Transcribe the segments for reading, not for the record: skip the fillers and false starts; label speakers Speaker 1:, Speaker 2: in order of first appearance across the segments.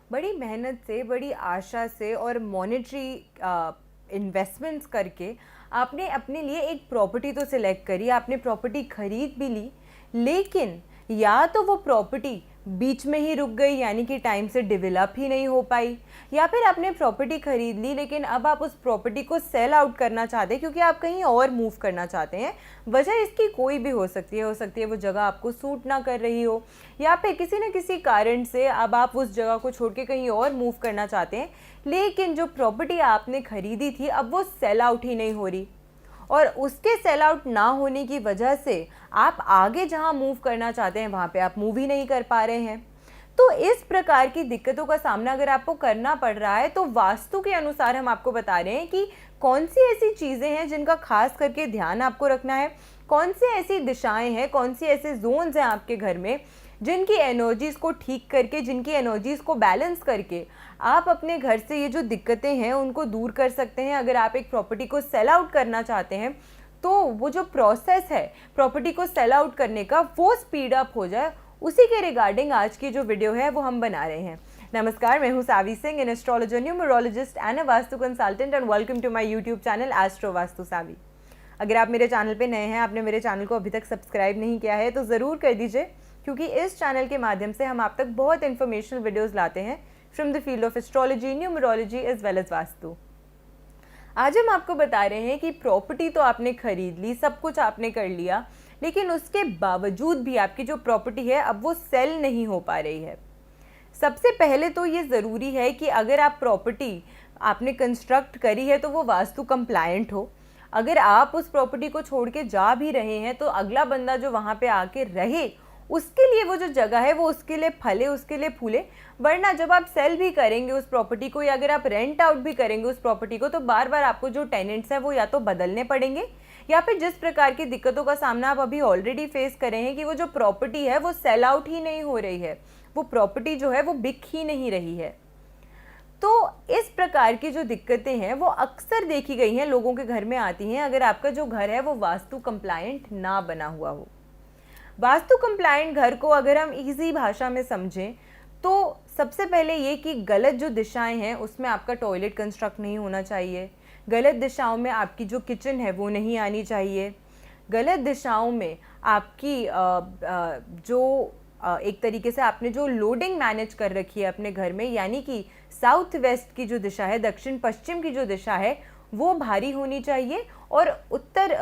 Speaker 1: बड़ी मेहनत से, बड़ी आशा से और मॉनेटरी इन्वेस्टमेंट्स करके आपने अपने लिए एक प्रॉपर्टी तो सिलेक्ट करी, आपने प्रॉपर्टी खरीद भी ली, लेकिन या तो वो प्रॉपर्टी बीच में ही रुक गई, यानी कि टाइम से डेवलप ही नहीं हो पाई, या फिर आपने प्रॉपर्टी खरीद ली लेकिन अब आप उस प्रॉपर्टी को सेल आउट करना चाहते हैं क्योंकि आप कहीं और मूव करना चाहते हैं। वजह इसकी कोई भी हो सकती है वो जगह आपको सूट ना कर रही हो, या फिर किसी न किसी कारण से अब आप उस जगह को छोड़ के कहीं और मूव करना चाहते हैं, लेकिन जो प्रॉपर्टी आपने खरीदी थी अब वो सेल आउट ही नहीं हो रही, और उसके सेल आउट ना होने की वजह से आप आगे जहां मूव करना चाहते हैं वहां पे आप मूव ही नहीं कर पा रहे हैं। तो इस प्रकार की दिक्कतों का सामना अगर आपको करना पड़ रहा है तो वास्तु के अनुसार हम आपको बता रहे हैं कि कौन सी ऐसी चीज़ें हैं जिनका खास करके ध्यान आपको रखना है, कौन सी ऐसी दिशाएं हैं, कौन सी ऐसे जोन्स हैं आपके घर में जिनकी एनर्जीज़ को ठीक करके, जिनकी एनर्जीज़ को बैलेंस करके आप अपने घर से ये जो दिक्कतें हैं उनको दूर कर सकते हैं। अगर आप एक प्रॉपर्टी को सेल आउट करना चाहते हैं तो वो जो प्रोसेस है प्रॉपर्टी को सेल आउट करने का वो स्पीड अप हो जाए, उसी के रिगार्डिंग आज की जो वीडियो है वो हम बना रहे हैं। नमस्कार, मैं हूँ Savi Singh, an astrologer, numerologist and a vastu consultant, and welcome to my YouTube channel astro vastu Savi. अगर आप मेरे चैनल पे नए हैं, आपने मेरे चैनल को अभी तक सब्सक्राइब नहीं किया है तो ज़रूर कर दीजिए, क्योंकि इस चैनल के माध्यम से हम आप तक बहुत इन्फॉर्मेशनल वीडियोज़ लाते हैं from the field of astrology, numerology as well as vastu. आज हम आपको बता रहे हैं कि प्रॉपर्टी तो आपने खरीद ली, सब कुछ आपने कर लिया, लेकिन उसके बावजूद भी आपकी जो प्रॉपर्टी है अब वो सेल नहीं हो पा रही है। सबसे पहले तो ये ज़रूरी है कि अगर आप प्रॉपर्टी आपने कंस्ट्रक्ट करी है तो वो वास्तु कंप्लायंट हो। अगर आप उस प्रॉपर्टी को छोड़ के जा भी रहे हैं तो अगला बंदा जो वहाँ पे आके रहे उसके लिए वो जो जगह है वो उसके लिए फले, उसके लिए फूले। वरना जब आप सेल भी करेंगे उस प्रॉपर्टी को, या अगर आप रेंट आउट भी करेंगे उस प्रॉपर्टी को, तो बार बार आपको जो टेनेंट्स हैं वो या तो बदलने पड़ेंगे, या फिर जिस प्रकार की दिक्कतों का सामना आप अभी ऑलरेडी फेस कर रहे हैं कि वो जो प्रॉपर्टी है वो सेल आउट ही नहीं हो रही है, वो प्रॉपर्टी जो है वो बिक ही नहीं रही है। तो इस प्रकार की जो दिक्कतें हैं वो अक्सर देखी गई हैं, लोगों के घर में आती हैं अगर आपका जो घर है वो वास्तु कंप्लायंट ना बना हुआ हो। वास्तु कंप्लायंट घर को अगर हम इजी भाषा में समझें तो सबसे पहले ये कि गलत जो दिशाएं हैं उसमें आपका टॉयलेट कंस्ट्रक्ट नहीं होना चाहिए, गलत दिशाओं में आपकी जो किचन है वो नहीं आनी चाहिए, गलत दिशाओं में आपकी एक तरीके से आपने जो लोडिंग मैनेज कर रखी है अपने घर में, यानी कि साउथ वेस्ट की जो दिशा है, दक्षिण पश्चिम की जो दिशा है वो भारी होनी चाहिए, और उत्तर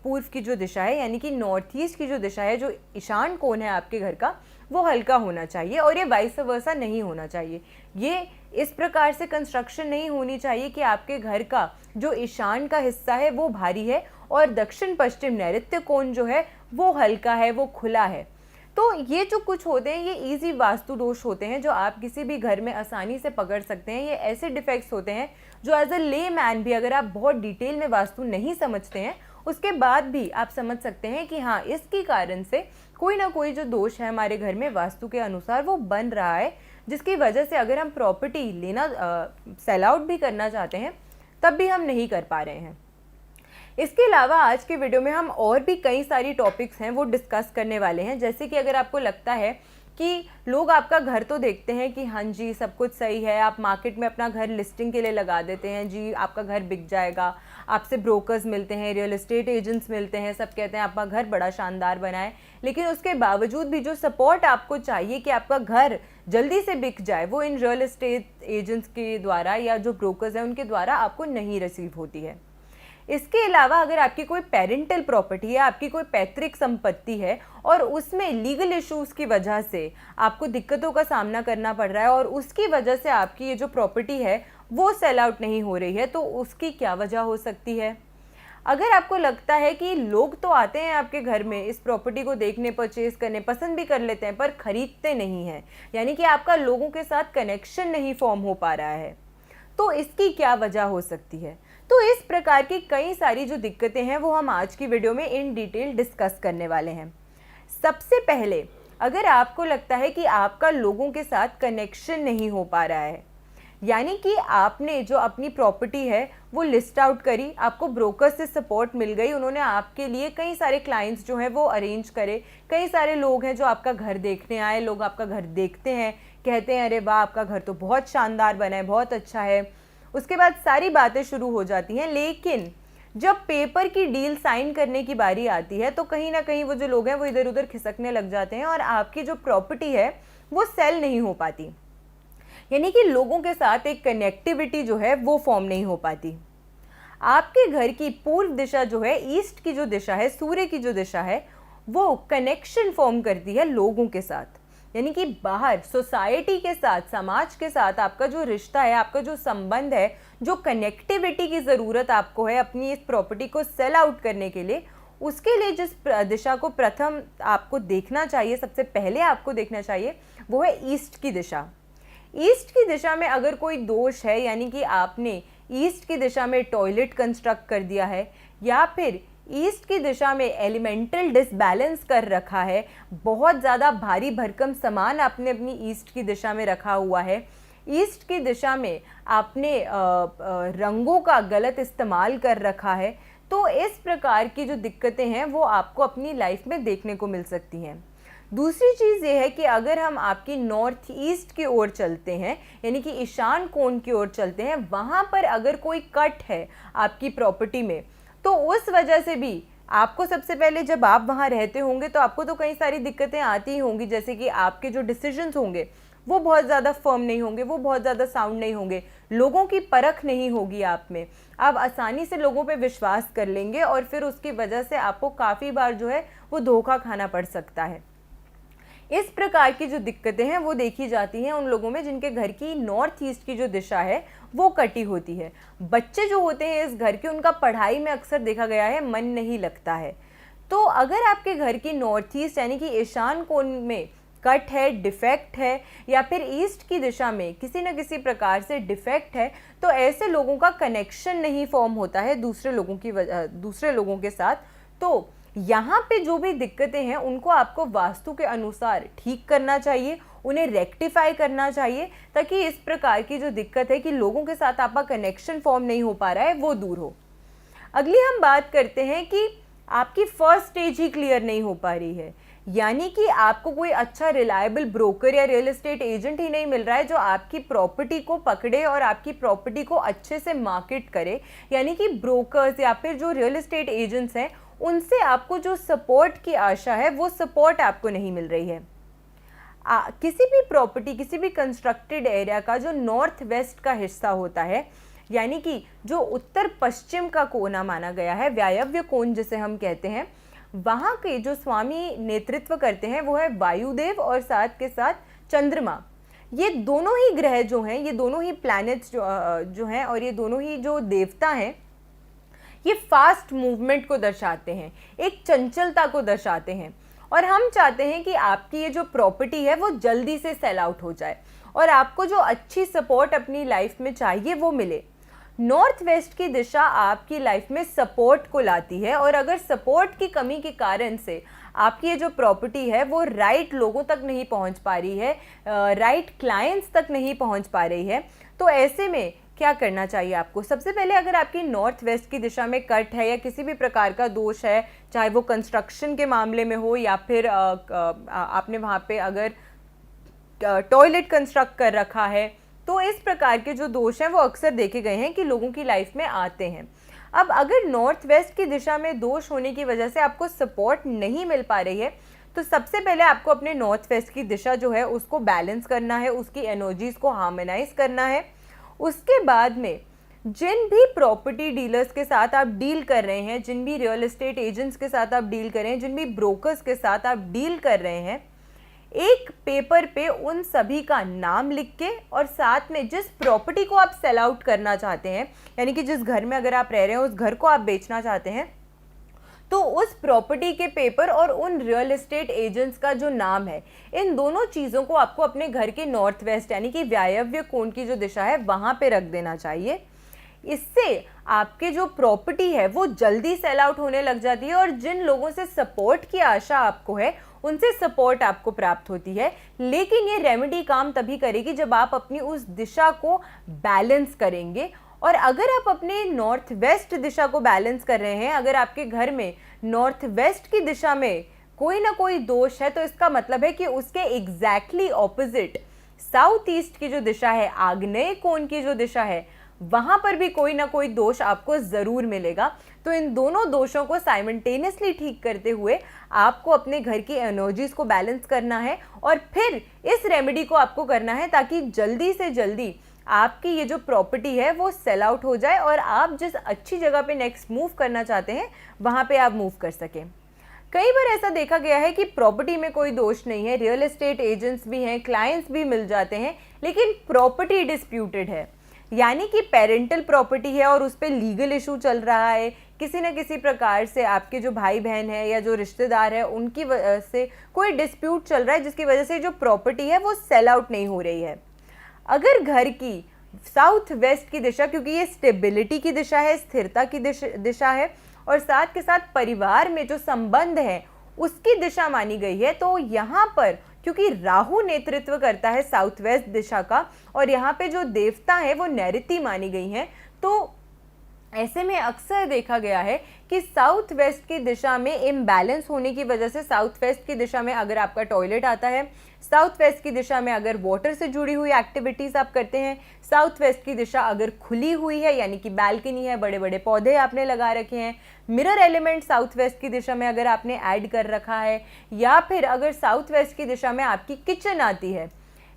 Speaker 1: पूर्व की जो दिशा है यानी कि नॉर्थ ईस्ट की जो दिशा है, जो ईशान कोण है आपके घर का, वो हल्का होना चाहिए, और ये वाइस वर्सा नहीं होना चाहिए। ये इस प्रकार से कंस्ट्रक्शन नहीं होनी चाहिए कि आपके घर का जो ईशान का हिस्सा है वो भारी है और दक्षिण पश्चिम नैऋत्य कोण जो है वो हल्का है, वो खुला है। तो ये जो कुछ होते हैं ये इजी वास्तु दोष होते हैं जो आप किसी भी घर में आसानी से पकड़ सकते हैं। ये ऐसे डिफेक्ट्स होते हैं जो एज अ ले मैन भी, अगर आप बहुत डिटेल में वास्तु नहीं समझते हैं उसके बाद भी आप समझ सकते हैं कि हाँ, इसके कारण से कोई ना कोई जो दोष है हमारे घर में वास्तु के अनुसार वो बन रहा है, जिसकी वजह से अगर हम प्रॉपर्टी लेना सेल आउट भी करना चाहते हैं तब भी हम नहीं कर पा रहे हैं। इसके अलावा आज के वीडियो में हम और भी कई सारी टॉपिक्स हैं वो डिस्कस करने वाले हैं। जैसे कि अगर आपको लगता है कि लोग आपका घर तो देखते हैं कि हाँ जी सब कुछ सही है, आप मार्केट में अपना घर लिस्टिंग के लिए लगा देते हैं, जी आपका घर बिक जाएगा, आपसे ब्रोकर्स मिलते हैं, रियल एस्टेट एजेंट्स मिलते हैं, सब कहते हैं आपका घर बड़ा शानदार बना है, लेकिन उसके बावजूद भी जो सपोर्ट आपको चाहिए कि आपका घर जल्दी से बिक जाए वो इन रियल एस्टेट एजेंट्स के द्वारा या जो ब्रोकर्स हैं उनके द्वारा आपको नहीं रिसीव होती है। इसके अलावा अगर आपकी कोई पेरेंटल प्रॉपर्टी है, आपकी कोई पैतृक संपत्ति है और उसमें लीगल इश्यूज़ की वजह से आपको दिक्कतों का सामना करना पड़ रहा है और उसकी वजह से आपकी ये जो प्रॉपर्टी है वो सेल आउट नहीं हो रही है, तो उसकी क्या वजह हो सकती है। अगर आपको लगता है कि लोग तो आते हैं आपके घर में इस प्रॉपर्टी को देखने, परचेज करने, पसंद भी कर लेते हैं पर खरीदते नहीं हैं, यानी कि आपका लोगों के साथ कनेक्शन नहीं फॉर्म हो पा रहा है, तो इसकी क्या वजह हो सकती है। तो इस प्रकार की कई सारी जो दिक्कतें हैं वो हम आज की वीडियो में इन डिटेल डिस्कस करने वाले हैं। सबसे पहले अगर आपको लगता है कि आपका लोगों के साथ कनेक्शन नहीं हो पा रहा है, यानी कि आपने जो अपनी प्रॉपर्टी है वो लिस्ट आउट करी, आपको ब्रोकर से सपोर्ट मिल गई, उन्होंने आपके लिए कई सारे क्लाइंट्स जो हैं वो अरेंज करे, कई सारे लोग हैं जो आपका घर देखने आए, लोग आपका घर देखते हैं, कहते हैं अरे वाह आपका घर तो बहुत शानदार बना है, बहुत अच्छा है। उसके बाद सारी बातें शुरू हो जाती हैं, लेकिन जब पेपर की डील साइन करने की बारी आती है तो कहीं ना कहीं वो जो लोग हैं वो इधर उधर खिसकने लग जाते हैं और आपकी जो प्रॉपर्टी है वो सेल नहीं हो पाती, यानी कि लोगों के साथ एक कनेक्टिविटी जो है वो फॉर्म नहीं हो पाती। आपके घर की पूर्व दिशा जो है, ईस्ट की जो दिशा है, सूर्य की जो दिशा है, वो कनेक्शन फॉर्म करती है लोगों के साथ, यानी कि बाहर सोसाइटी के साथ, समाज के साथ आपका जो रिश्ता है, आपका जो संबंध है, जो कनेक्टिविटी की ज़रूरत आपको है अपनी इस प्रॉपर्टी को सेल आउट करने के लिए, उसके लिए जिस दिशा को प्रथम आपको देखना चाहिए, सबसे पहले आपको देखना चाहिए, वो है ईस्ट की दिशा। ईस्ट की दिशा में अगर कोई दोष है, यानी कि आपने ईस्ट की दिशा में टॉयलेट कंस्ट्रक्ट कर दिया है या फिर ईस्ट की दिशा में एलिमेंटल डिसबैलेंस कर रखा है, बहुत ज़्यादा भारी भरकम सामान आपने अपनी ईस्ट की दिशा में रखा हुआ है, ईस्ट की दिशा में आपने रंगों का गलत इस्तेमाल कर रखा है, तो इस प्रकार की जो दिक्कतें हैं वो आपको अपनी लाइफ में देखने को मिल सकती हैं। दूसरी चीज़ ये है कि अगर हम आपकी नॉर्थ ईस्ट की ओर चलते हैं, यानी कि ईशान कोण की ओर चलते हैं, वहाँ पर अगर कोई कट है आपकी प्रॉपर्टी में, तो उस वजह से भी आपको सबसे पहले जब आप वहाँ रहते होंगे तो आपको तो कई सारी दिक्कतें आती ही होंगी, जैसे कि आपके जो डिसीजंस होंगे वो बहुत ज़्यादा फर्म नहीं होंगे, वो बहुत ज़्यादा साउंड नहीं होंगे, लोगों की परख नहीं होगी आप में, आप आसानी से लोगों पे विश्वास कर लेंगे और फिर उसकी वजह से आपको काफ़ी बार जो है वो धोखा खाना पड़ सकता है। इस प्रकार की जो दिक्कतें हैं वो देखी जाती हैं उन लोगों में जिनके घर की नॉर्थ ईस्ट की जो दिशा है वो कटी होती है। बच्चे जो होते हैं इस घर के, उनका पढ़ाई में अक्सर देखा गया है मन नहीं लगता है। तो अगर आपके घर की नॉर्थ ईस्ट यानी कि ईशान कोण में कट है, डिफेक्ट है, या फिर ईस्ट की दिशा में किसी न किसी प्रकार से डिफेक्ट है, तो ऐसे लोगों का कनेक्शन नहीं फॉर्म होता है दूसरे लोगों के साथ। तो यहाँ पे जो भी दिक्कतें हैं उनको आपको वास्तु के अनुसार ठीक करना चाहिए, उन्हें रेक्टिफाई करना चाहिए, ताकि इस प्रकार की जो दिक्कत है कि लोगों के साथ आपका कनेक्शन फॉर्म नहीं हो पा रहा है वो दूर हो। अगली हम बात करते हैं कि आपकी फर्स्ट स्टेज ही क्लियर नहीं हो पा रही है, यानी कि आपको कोई अच्छा रिलायबल ब्रोकर या रियल एस्टेट एजेंट ही नहीं मिल रहा है जो आपकी प्रॉपर्टी को पकड़े और आपकी प्रॉपर्टी को अच्छे से मार्केट करे, यानी कि ब्रोकर्स या फिर जो रियल एस्टेट एजेंट्स हैं उनसे आपको जो सपोर्ट की आशा है वो सपोर्ट आपको नहीं मिल रही है। किसी भी प्रॉपर्टी, किसी भी कंस्ट्रक्टेड एरिया का जो नॉर्थ वेस्ट का हिस्सा होता है, यानी कि जो उत्तर पश्चिम का कोना माना गया है, वायव्य कोण जिसे हम कहते हैं, वहाँ के जो स्वामी नेतृत्व करते हैं वो है वायुदेव और साथ के साथ चंद्रमा। ये दोनों ही ग्रह जो हैं, ये दोनों ही प्लैनेट्स जो हैं और ये दोनों ही जो देवता हैं, ये फास्ट मूवमेंट को दर्शाते हैं, एक चंचलता को दर्शाते हैं, और हम चाहते हैं कि आपकी ये जो प्रॉपर्टी है वो जल्दी से सेल आउट हो जाए और आपको जो अच्छी सपोर्ट अपनी लाइफ में चाहिए वो मिले। नॉर्थ वेस्ट की दिशा आपकी लाइफ में सपोर्ट को लाती है, और अगर सपोर्ट की कमी के कारण से आपकी ये जो प्रॉपर्टी है वो राइट लोगों तक नहीं पहुंच पा रही है, राइट क्लाइंट्स तक नहीं पहुंच पा रही है, तो ऐसे में क्या करना चाहिए आपको? सबसे पहले अगर आपकी नॉर्थ वेस्ट की दिशा में कट है या किसी भी प्रकार का दोष है, चाहे वो कंस्ट्रक्शन के मामले में हो या फिर आपने वहाँ पे अगर टॉयलेट कंस्ट्रक्ट कर रखा है, तो इस प्रकार के जो दोष हैं वो अक्सर देखे गए हैं कि लोगों की लाइफ में आते हैं। अब अगर नॉर्थ वेस्ट की दिशा में दोष होने की वजह से आपको सपोर्ट नहीं मिल पा रही है, तो सबसे पहले आपको अपने नॉर्थ वेस्ट की दिशा जो है उसको बैलेंस करना है, उसकी एनर्जीज़ को हार्मोनाइज करना है। उसके बाद में जिन भी प्रॉपर्टी डीलर्स के साथ आप डील कर रहे हैं, जिन भी रियल एस्टेट एजेंट्स के साथ आप डील कर रहे हैं, जिन भी ब्रोकर्स के साथ आप डील कर रहे हैं, एक पेपर पे उन सभी का नाम लिख के और साथ में जिस प्रॉपर्टी को आप सेल आउट करना चाहते हैं, यानी कि जिस घर में अगर आप रह रहे हैं उस घर को आप बेचना चाहते हैं, तो उस प्रॉपर्टी के पेपर और उन रियल एस्टेट एजेंट्स का जो नाम है, इन दोनों चीज़ों को आपको अपने घर के नॉर्थ वेस्ट यानी कि वायव्य कोण की जो दिशा है वहाँ पे रख देना चाहिए। इससे आपके जो प्रॉपर्टी है वो जल्दी सेल आउट होने लग जाती है और जिन लोगों से सपोर्ट की आशा आपको है उनसे सपोर्ट आपको प्राप्त होती है। लेकिन ये रेमेडी काम तभी करेगी जब आप अपनी उस दिशा को बैलेंस करेंगे। और अगर आप अपने नॉर्थ वेस्ट दिशा को बैलेंस कर रहे हैं, अगर आपके घर में नॉर्थ वेस्ट की दिशा में कोई ना कोई दोष है, तो इसका मतलब है कि उसके एग्जैक्टली ऑपोजिट साउथ ईस्ट की जो दिशा है, आग्नेय कोण की जो दिशा है, वहां पर भी कोई ना कोई दोष आपको जरूर मिलेगा। तो इन दोनों दोषों को साइमल्टेनियसली ठीक करते हुए आपको अपने घर की एनर्जीज को बैलेंस करना है और फिर इस रेमेडी को आपको करना है, ताकि जल्दी से जल्दी आपकी ये जो प्रॉपर्टी है वो सेल आउट हो जाए और आप जिस अच्छी जगह पे नेक्स्ट मूव करना चाहते हैं वहां पे आप मूव कर सकें। कई बार ऐसा देखा गया है कि प्रॉपर्टी में कोई दोष नहीं है, रियल एस्टेट एजेंट्स भी हैं, क्लाइंट्स भी मिल जाते हैं, लेकिन प्रॉपर्टी डिस्प्यूटेड है, यानी कि पेरेंटल प्रॉपर्टी है और उस पर लीगल इशू चल रहा है। किसी न किसी प्रकार से आपके जो भाई बहन है या जो रिश्तेदार है उनकी वजह से कोई डिस्प्यूट चल रहा है, जिसकी वजह से जो प्रॉपर्टी है वो सेल आउट नहीं हो रही है। अगर घर की साउथ वेस्ट की दिशा, क्योंकि ये स्टेबिलिटी की दिशा है, स्थिरता की दिशा है और साथ के साथ परिवार में जो संबंध है उसकी दिशा मानी गई है, तो यहाँ पर क्योंकि राहु नेतृत्व करता है साउथ वेस्ट दिशा का और यहाँ पे जो देवता है वो नैऋति मानी गई हैं, तो ऐसे में अक्सर देखा गया है कि साउथ वेस्ट की दिशा में इम्बैलेंस होने की वजह से साउथ वेस्ट की दिशा में अगर आपका टॉयलेट आता है, साउथ वेस्ट की दिशा में अगर वाटर से जुड़ी हुई एक्टिविटीज़ आप करते हैं, साउथ वेस्ट की दिशा अगर खुली हुई है यानी कि बालकनी है, बड़े बड़े पौधे आपने लगा रखे हैं, मिरर एलिमेंट साउथ वेस्ट की दिशा में अगर आपने ऐड कर रखा है, या फिर अगर साउथ वेस्ट की दिशा में आपकी किचन आती है,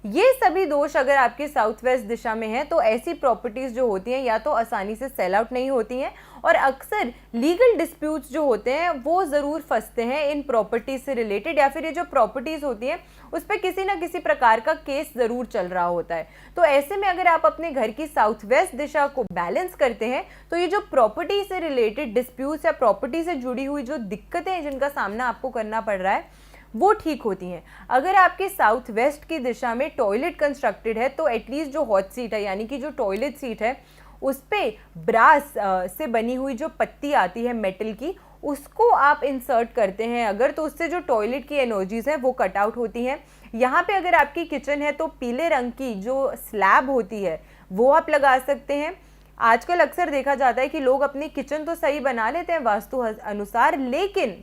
Speaker 1: ये सभी दोष अगर आपके साउथ वेस्ट दिशा में है, तो ऐसी प्रॉपर्टीज जो होती हैं या तो आसानी से सेल आउट नहीं होती हैं और अक्सर लीगल डिस्प्यूट्स जो होते हैं वो ज़रूर फंसते हैं इन प्रॉपर्टीज से रिलेटेड, या फिर ये जो प्रॉपर्टीज होती हैं उस पर किसी ना किसी प्रकार का केस ज़रूर चल रहा होता है। तो ऐसे में अगर आप अपने घर की साउथ वेस्ट दिशा को बैलेंस करते हैं तो ये जो प्रॉपर्टी से रिलेटेड डिस्प्यूट्स या प्रॉपर्टी से जुड़ी हुई जो दिक्कतें हैं जिनका सामना आपको करना पड़ रहा है वो ठीक होती हैं। अगर आपके साउथ वेस्ट की दिशा में टॉयलेट कंस्ट्रक्टेड है तो एटलीस्ट जो हॉट सीट है यानी कि जो टॉयलेट सीट है उस पर ब्रास से बनी हुई जो पत्ती आती है मेटल की, उसको आप इंसर्ट करते हैं अगर, तो उससे जो टॉयलेट की एनर्जीज हैं वो कट आउट होती हैं। यहाँ पे अगर आपकी किचन है तो पीले रंग की जो स्लैब होती है वो आप लगा सकते हैं। आजकल अक्सर देखा जाता है कि लोग अपनी किचन तो सही बना लेते हैं वास्तु अनुसार, लेकिन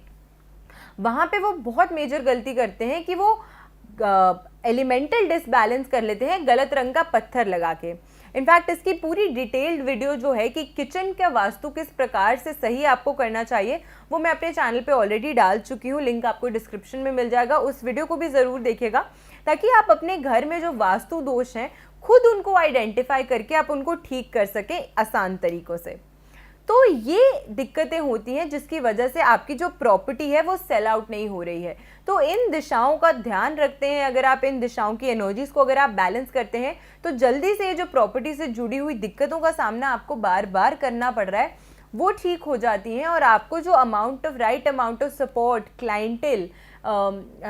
Speaker 1: वहाँ पे वो बहुत मेजर गलती करते हैं कि वो एलिमेंटल डिसबैलेंस कर लेते हैं गलत रंग का पत्थर लगा के। इनफैक्ट इसकी पूरी डिटेल्ड वीडियो जो है कि किचन का वास्तु किस प्रकार से सही आपको करना चाहिए वो मैं अपने चैनल पे ऑलरेडी डाल चुकी हूँ, लिंक आपको डिस्क्रिप्शन में मिल जाएगा, उस वीडियो को भी ज़रूर देखिएगा ताकि आप अपने घर में जो वास्तु दोष हैं खुद उनको आइडेंटिफाई करके आप उनको ठीक कर सकें आसान तरीक़ों से। तो ये दिक्कतें होती हैं जिसकी वजह से आपकी जो प्रॉपर्टी है वो सेल आउट नहीं हो रही है। तो इन दिशाओं का ध्यान रखते हैं, अगर आप इन दिशाओं की एनर्जीज को अगर आप बैलेंस करते हैं तो जल्दी से ये जो प्रॉपर्टी से जुड़ी हुई दिक्कतों का सामना आपको बार बार करना पड़ रहा है वो ठीक हो जाती हैं और आपको जो right amount of support, clientele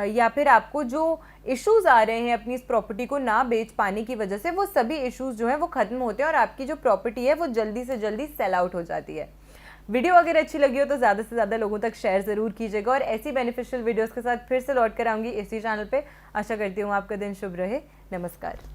Speaker 1: या फिर आपको जो इश्यूज आ रहे हैं अपनी इस प्रॉपर्टी को ना बेच पाने की वजह से, वो सभी इश्यूज जो हैं वो खत्म होते हैं और आपकी जो प्रॉपर्टी है वो जल्दी से जल्दी सेल आउट हो जाती है। वीडियो अगर अच्छी लगी हो तो ज़्यादा से ज़्यादा लोगों तक शेयर ज़रूर कीजिएगा और ऐसी बेनिफिशियल वीडियोस के साथ फिर से लौट कर आऊँगी इसी चैनल पे। आशा करती हूँ आपका दिन शुभ रहे। नमस्कार।